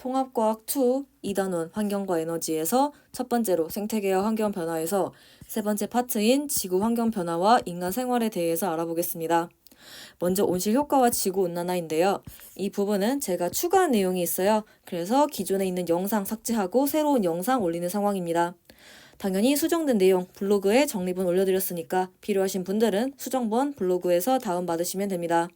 통합과학 2 2단원 환경과 에너지에서 첫 번째로 생태계와 환경 변화에서 세 번째 파트인 지구 환경 변화와 인간 생활에 대해서 알아보겠습니다. 먼저 온실 효과와 지구 온난화인데요. 이 부분은 제가 추가한 내용이 있어요. 그래서 기존에 있는 영상 삭제하고 새로운 영상 올리는 상황입니다. 당연히 수정된 내용 블로그에 정리본 올려드렸으니까 필요하신 분들은 수정본 블로그에서 다운받으시면 됩니다.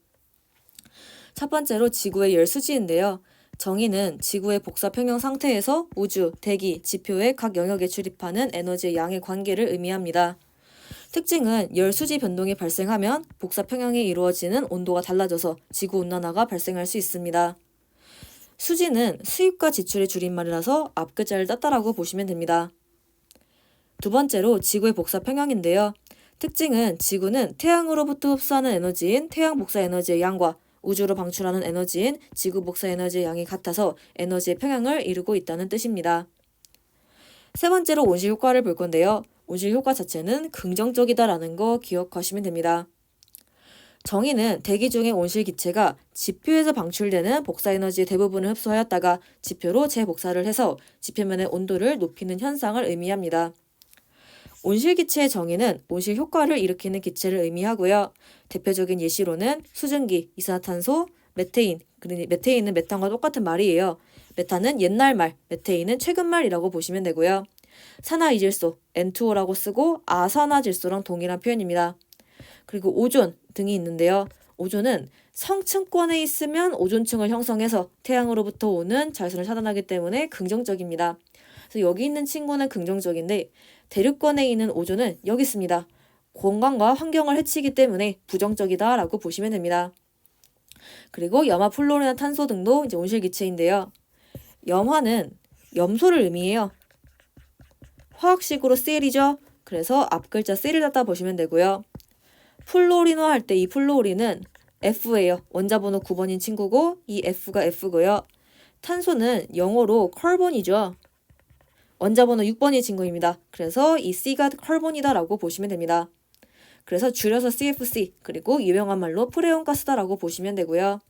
첫 번째로 지구의 열수지인데요. 정의는 지구의 복사 평형 상태에서 우주, 대기, 지표의 각 영역에 출입하는 에너지의 양의 관계를 의미합니다. 특징은 열수지 변동이 발생하면 복사 평형이 이루어지는 온도가 달라져서 지구온난화가 발생할 수 있습니다. 수지는 수입과 지출의 줄임말이라서 앞글자를 땄다라고 보시면 됩니다. 두 번째로 지구의 복사 평형인데요. 특징은 지구는 태양으로부터 흡수하는 에너지인 태양 복사 에너지의 양과 우주로 방출하는 에너지인 지구 복사 에너지의 양이 같아서 에너지의 평형을 이루고 있다는 뜻입니다. 세 번째로 온실 효과를 볼 건데요. 온실 효과 자체는 긍정적이다라는 거 기억하시면 됩니다. 정의는 대기 중의 온실 기체가 지표에서 방출되는 복사 에너지의 대부분을 흡수하였다가 지표로 재복사를 해서 지표면의 온도를 높이는 현상을 의미합니다. 온실 기체의 정의는 온실 효과를 일으키는 기체를 의미하고요. 대표적인 예시로는 수증기, 이산화탄소, 메테인, 메테인은 메탄과 똑같은 말이에요. 메탄은 옛날 말, 메테인은 최근 말이라고 보시면 되고요. 산화이질소, N2O라고 쓰고 아산화질소랑 동일한 표현입니다. 그리고 오존 등이 있는데요. 오존은 성층권에 있으면 오존층을 형성해서 태양으로부터 오는 자외선을 차단하기 때문에 긍정적입니다. 그래서 여기 있는 친구는 긍정적인데 대륙권에 있는 오존은 여기 있습니다. 건강과 환경을 해치기 때문에 부정적이다라고 보시면 됩니다. 그리고 염화, 플로리나, 탄소 등도 이제 온실기체인데요. 염화는 염소를 의미해요. 화학식으로 Cl이죠. 그래서 앞글자 C를 갖다 보시면 되고요. 플로리노 할 때 이 플로리는 F예요. 원자번호 9번인 친구고 이 F가 F고요. 탄소는 영어로 카본이죠. 원자번호 6번인 친구입니다. 그래서 이 C가 카본이다라고 보시면 됩니다. 그래서 줄여서 CFC 그리고 유명한 말로 프레온가스다라고 보시면 되고요.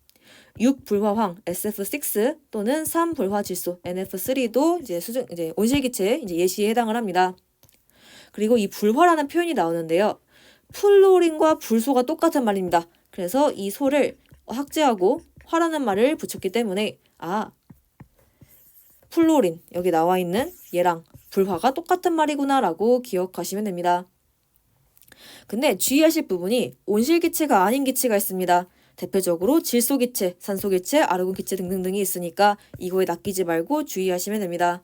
6불화황 SF6 또는 3불화질소 NF3도 이제 온실기체 예시에 해당을 합니다. 그리고 이 불화라는 표현이 나오는데요. 플로린과 불소가 똑같은 말입니다. 그래서 이 소를 삭제하고 화라는 말을 붙였기 때문에 플로린 여기 나와 있는 얘랑 불화가 똑같은 말이구나 라고 기억하시면 됩니다. 근데 주의하실 부분이 온실기체가 아닌 기체가 있습니다. 대표적으로 질소기체, 산소기체, 아르곤기체 등등등이 있으니까 이거에 낚이지 말고 주의하시면 됩니다.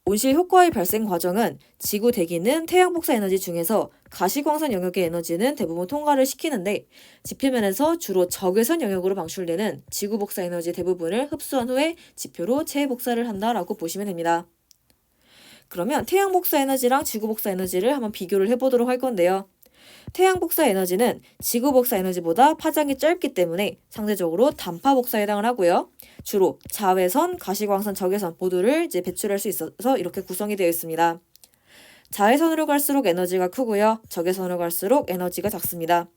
온실 효과의 발생 과정은 지구 대기는 태양 복사 에너지 중에서 가시광선 영역의 에너지는 대부분 통과를 시키는데 지표면에서 주로 적외선 영역으로 방출되는 지구 복사 에너지 대부분을 흡수한 후에 지표로 재복사를 한다라고 보시면 됩니다. 그러면 태양 복사 에너지랑 지구 복사 에너지를 한번 비교를 해보도록 할 건데요. 태양 복사 에너지는 지구 복사 에너지보다 파장이 짧기 때문에 상대적으로 단파 복사에 해당을 하고요. 주로 자외선, 가시광선, 적외선 모두를 이제 배출할 수 있어서 이렇게 구성이 되어 있습니다. 자외선으로 갈수록 에너지가 크고요. 적외선으로 갈수록 에너지가 작습니다.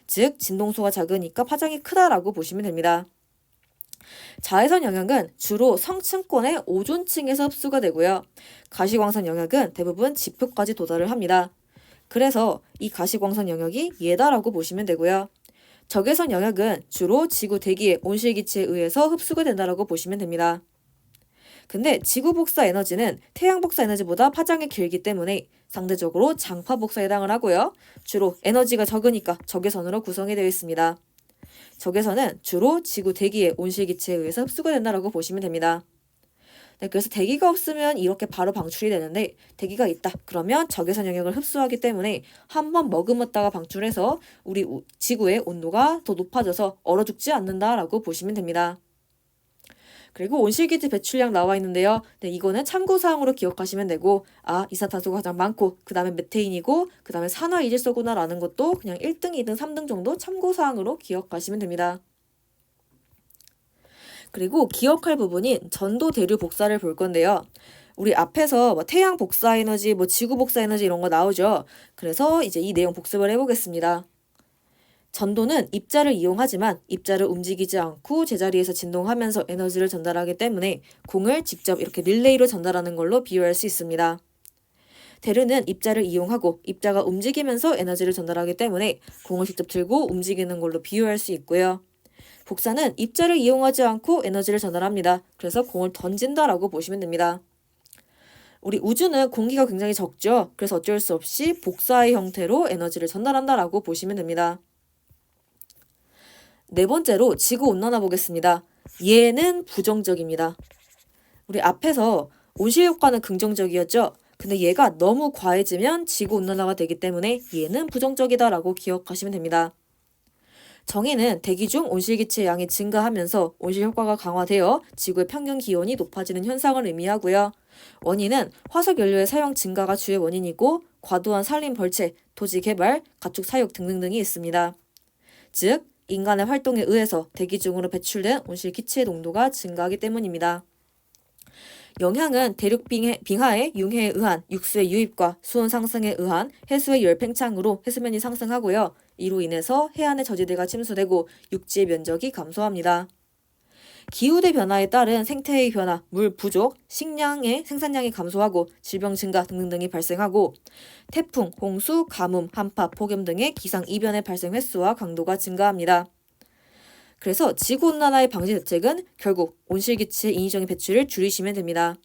즉 진동소가 작으니까 파장이 크다라고 보시면 됩니다. 자외선 영역은 주로 성층권의 오존층에서 흡수가 되고요. 가시광선 영역은 대부분 지표까지 도달을 합니다. 그래서 이 가시광선 영역이 얘다라고 보시면 되고요. 적외선 영역은 주로 지구 대기의 온실기체에 의해서 흡수가 된다라고 보시면 됩니다. 근데 지구 복사 에너지는 태양 복사 에너지보다 파장이 길기 때문에 상대적으로 장파 복사에 해당을 하고요. 주로 에너지가 적으니까 적외선으로 구성이 되어 있습니다. 적외선은 주로 지구 대기의 온실기체에 의해서 흡수가 된다라고 보시면 됩니다. 네, 그래서 대기가 없으면 이렇게 바로 방출이 되는데 대기가 있다. 그러면 적외선 영역을 흡수하기 때문에 한번 머금었다가 방출해서 우리 지구의 온도가 더 높아져서 얼어 죽지 않는다라고 보시면 됩니다. 그리고 온실기체 배출량 나와 있는데요. 네, 이거는 참고사항으로 기억하시면 되고 이산화탄소가 가장 많고 그 다음에 메테인이고 그 다음에 산화이질소구나 라는 것도 그냥 1등, 2등, 3등 정도 참고사항으로 기억하시면 됩니다. 그리고 기억할 부분인 전도 대류 복사를 볼 건데요. 우리 앞에서 태양 복사 에너지, 지구 복사 에너지 이런 거 나오죠. 그래서 이제 이 내용 복습을 해보겠습니다. 전도는 입자를 이용하지만 입자를 움직이지 않고 제자리에서 진동하면서 에너지를 전달하기 때문에 공을 직접 이렇게 릴레이로 전달하는 걸로 비유할 수 있습니다. 대류는 입자를 이용하고 입자가 움직이면서 에너지를 전달하기 때문에 공을 직접 들고 움직이는 걸로 비유할 수 있고요. 복사는 입자를 이용하지 않고 에너지를 전달합니다. 그래서 공을 던진다라고 보시면 됩니다. 우리 우주는 공기가 굉장히 적죠. 그래서 어쩔 수 없이 복사의 형태로 에너지를 전달한다라고 보시면 됩니다. 네 번째로 지구온난화 보겠습니다. 얘는 부정적입니다. 우리 앞에서 온실효과는 긍정적이었죠. 근데 얘가 너무 과해지면 지구온난화가 되기 때문에 얘는 부정적이다라고 기억하시면 됩니다. 정의는 대기 중 온실기체의 양이 증가하면서 온실효과가 강화되어 지구의 평균 기온이 높아지는 현상을 의미하고요. 원인은 화석연료의 사용 증가가 주요 원인이고 과도한 산림 벌채, 토지 개발, 가축 사육 등등등이 있습니다. 즉, 인간의 활동에 의해서 대기 중으로 배출된 온실기체의 농도가 증가하기 때문입니다. 영향은 대륙 빙하의 융해에 의한 육수의 유입과 수온 상승에 의한 해수의 열 팽창으로 해수면이 상승하고요. 이로 인해서 해안의 저지대가 침수되고 육지의 면적이 감소합니다. 기후대 변화에 따른 생태의 변화, 물 부족, 식량의 생산량이 감소하고 질병 증가 등등등이 발생하고 태풍, 홍수, 가뭄, 한파, 폭염 등의 기상 이변의 발생 횟수와 강도가 증가합니다. 그래서 지구온난화의 방지 대책은 결국 온실기체 인위적인 배출을 줄이시면 됩니다.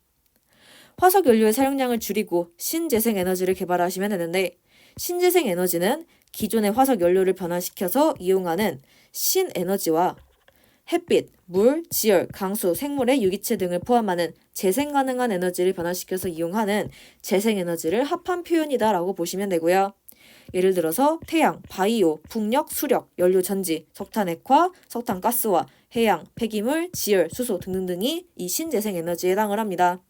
화석연료의 사용량을 줄이고 신재생에너지를 개발하시면 되는데 신재생에너지는 기존의 화석연료를 변화시켜서 이용하는 신에너지와 햇빛, 물, 지열, 강수, 생물의 유기체 등을 포함하는 재생 가능한 에너지를 변화시켜서 이용하는 재생에너지를 합한 표현이다라고 보시면 되고요. 예를 들어서 태양, 바이오, 풍력, 수력, 연료 전지, 석탄 액화, 석탄 가스와 해양, 폐기물, 지열, 수소 등등등이 이 신재생 에너지에 해당을 합니다.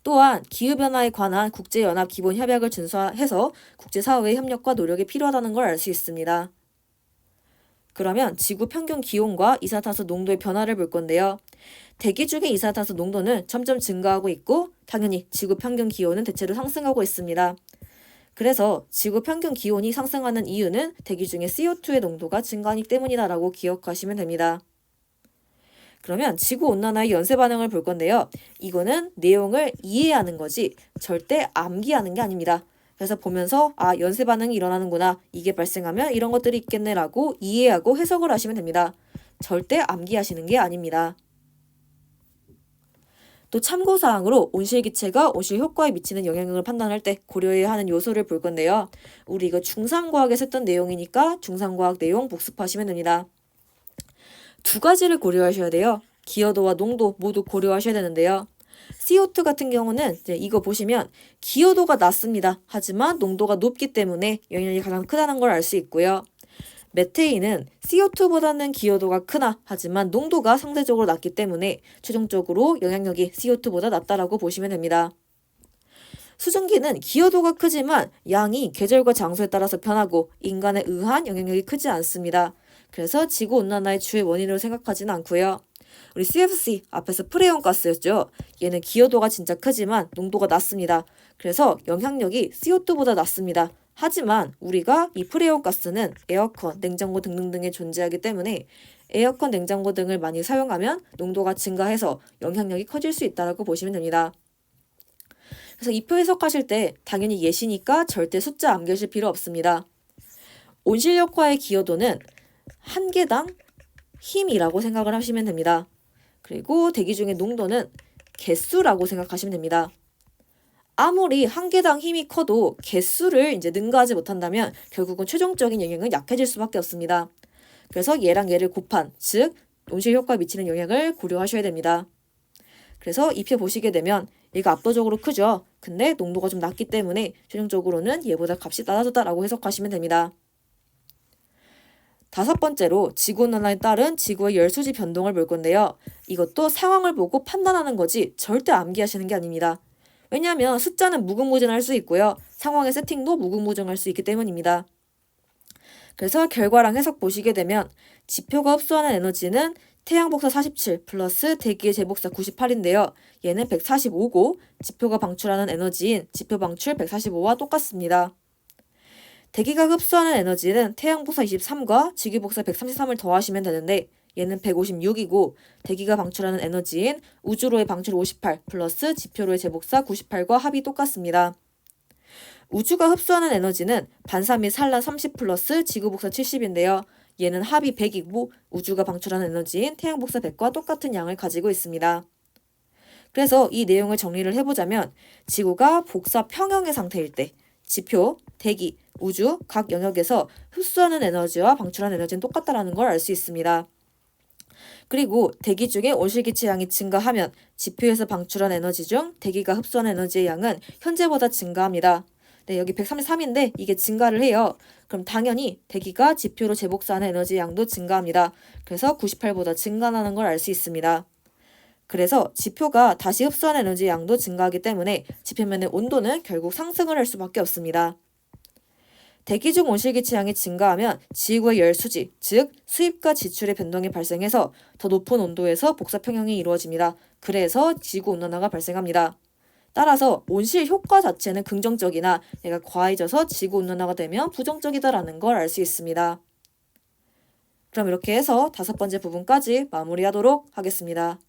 또한 기후변화에 관한 국제연합 기본협약을 준수해서 국제사회의 협력과 노력이 필요하다는 걸 알 수 있습니다. 그러면 지구 평균 기온과 이산화탄소 농도의 변화를 볼 건데요. 대기 중의 이산화탄소 농도는 점점 증가하고 있고 당연히 지구 평균 기온은 대체로 상승하고 있습니다. 그래서 지구 평균 기온이 상승하는 이유는 대기 중에 CO2의 농도가 증가하기 때문이다라고 기억하시면 됩니다. 그러면 지구온난화의 연쇄 반응을 볼 건데요. 이거는 내용을 이해하는 거지 절대 암기하는 게 아닙니다. 그래서 보면서 연쇄 반응이 일어나는구나, 이게 발생하면 이런 것들이 있겠네라고 이해하고 해석을 하시면 됩니다. 절대 암기하시는 게 아닙니다. 또 참고사항으로 온실기체가 온실효과에 미치는 영향을 판단할 때 고려해야 하는 요소를 볼 건데요. 우리 이거 중3과학에서 했던 내용이니까 중3과학 내용 복습하시면 됩니다. 두 가지를 고려하셔야 돼요. 기여도와 농도 모두 고려하셔야 되는데요. CO2 같은 경우는 이거 보시면 기여도가 낮습니다. 하지만 농도가 높기 때문에 영향이 가장 크다는 걸 알 수 있고요. 메테인은 CO2보다는 기여도가 크나 하지만 농도가 상대적으로 낮기 때문에 최종적으로 영향력이 CO2보다 낮다라고 보시면 됩니다. 수증기는 기여도가 크지만 양이 계절과 장소에 따라서 변하고 인간에 의한 영향력이 크지 않습니다. 그래서 지구온난화의 주요 원인으로 생각하지는 않고요. 우리 CFC 앞에서 프레온 가스였죠. 얘는 기여도가 진짜 크지만 농도가 낮습니다. 그래서 영향력이 CO2보다 낮습니다. 하지만 우리가 이 프레온 가스는 에어컨, 냉장고 등등등에 존재하기 때문에 에어컨, 냉장고 등을 많이 사용하면 농도가 증가해서 영향력이 커질 수 있다고 보시면 됩니다. 그래서 이 표 해석하실 때 당연히 예시니까 절대 숫자 암기하실 필요 없습니다. 온실효과의 기여도는 한 개당 힘이라고 생각을 하시면 됩니다. 그리고 대기 중의 농도는 개수라고 생각하시면 됩니다. 아무리 한 개당 힘이 커도 개수를 능가하지 못한다면 결국은 최종적인 영향은 약해질 수밖에 없습니다. 그래서 얘랑 얘를 곱한, 즉 온실효과에 미치는 영향을 고려하셔야 됩니다. 그래서 이 표 보시게 되면 얘가 압도적으로 크죠. 근데 농도가 좀 낮기 때문에 최종적으로는 얘보다 값이 낮아졌다라고 해석하시면 됩니다. 다섯 번째로 지구온난화에 따른 지구의 열수지 변동을 볼 건데요. 이것도 상황을 보고 판단하는 거지 절대 암기하시는 게 아닙니다. 왜냐하면 숫자는 무궁무진할 수 있고요. 상황의 세팅도 무궁무진할 수 있기 때문입니다. 그래서 결과랑 해석 보시게 되면 지표가 흡수하는 에너지는 태양 복사 47 플러스 대기의 제복사 98인데요. 얘는 145고 지표가 방출하는 에너지인 지표 방출 145와 똑같습니다. 대기가 흡수하는 에너지는 태양 복사 23과 지구 복사 133을 더하시면 되는데 얘는 156이고 대기가 방출하는 에너지인 우주로의 방출 58 플러스 지표로의 재복사 98과 합이 똑같습니다. 우주가 흡수하는 에너지는 반사 및 산란 30 플러스 지구 복사 70인데요. 얘는 합이 100이고 우주가 방출하는 에너지인 태양 복사 100과 똑같은 양을 가지고 있습니다. 그래서 이 내용을 정리를 해보자면 지구가 복사 평형의 상태일 때 지표, 대기, 우주 각 영역에서 흡수하는 에너지와 방출하는 에너지는 똑같다는 걸 알 수 있습니다. 그리고 대기 중에 온실기체 양이 증가하면 지표에서 방출한 에너지 중 대기가 흡수하는 에너지의 양은 현재보다 증가합니다. 네, 여기 133인데 이게 증가를 해요. 그럼 당연히 대기가 지표로 재복사하는 에너지의 양도 증가합니다. 그래서 98보다 증가하는 걸 알 수 있습니다. 그래서 지표가 다시 흡수하는 에너지의 양도 증가하기 때문에 지표면의 온도는 결국 상승을 할 수밖에 없습니다. 대기 중 온실기체 양이 증가하면 지구의 열 수지, 즉 수입과 지출의 변동이 발생해서 더 높은 온도에서 복사 평형이 이루어집니다. 그래서 지구온난화가 발생합니다. 따라서 온실 효과 자체는 긍정적이나 얘가 과해져서 지구온난화가 되면 부정적이다라는 걸 알 수 있습니다. 그럼 이렇게 해서 5번째 부분까지 마무리하도록 하겠습니다.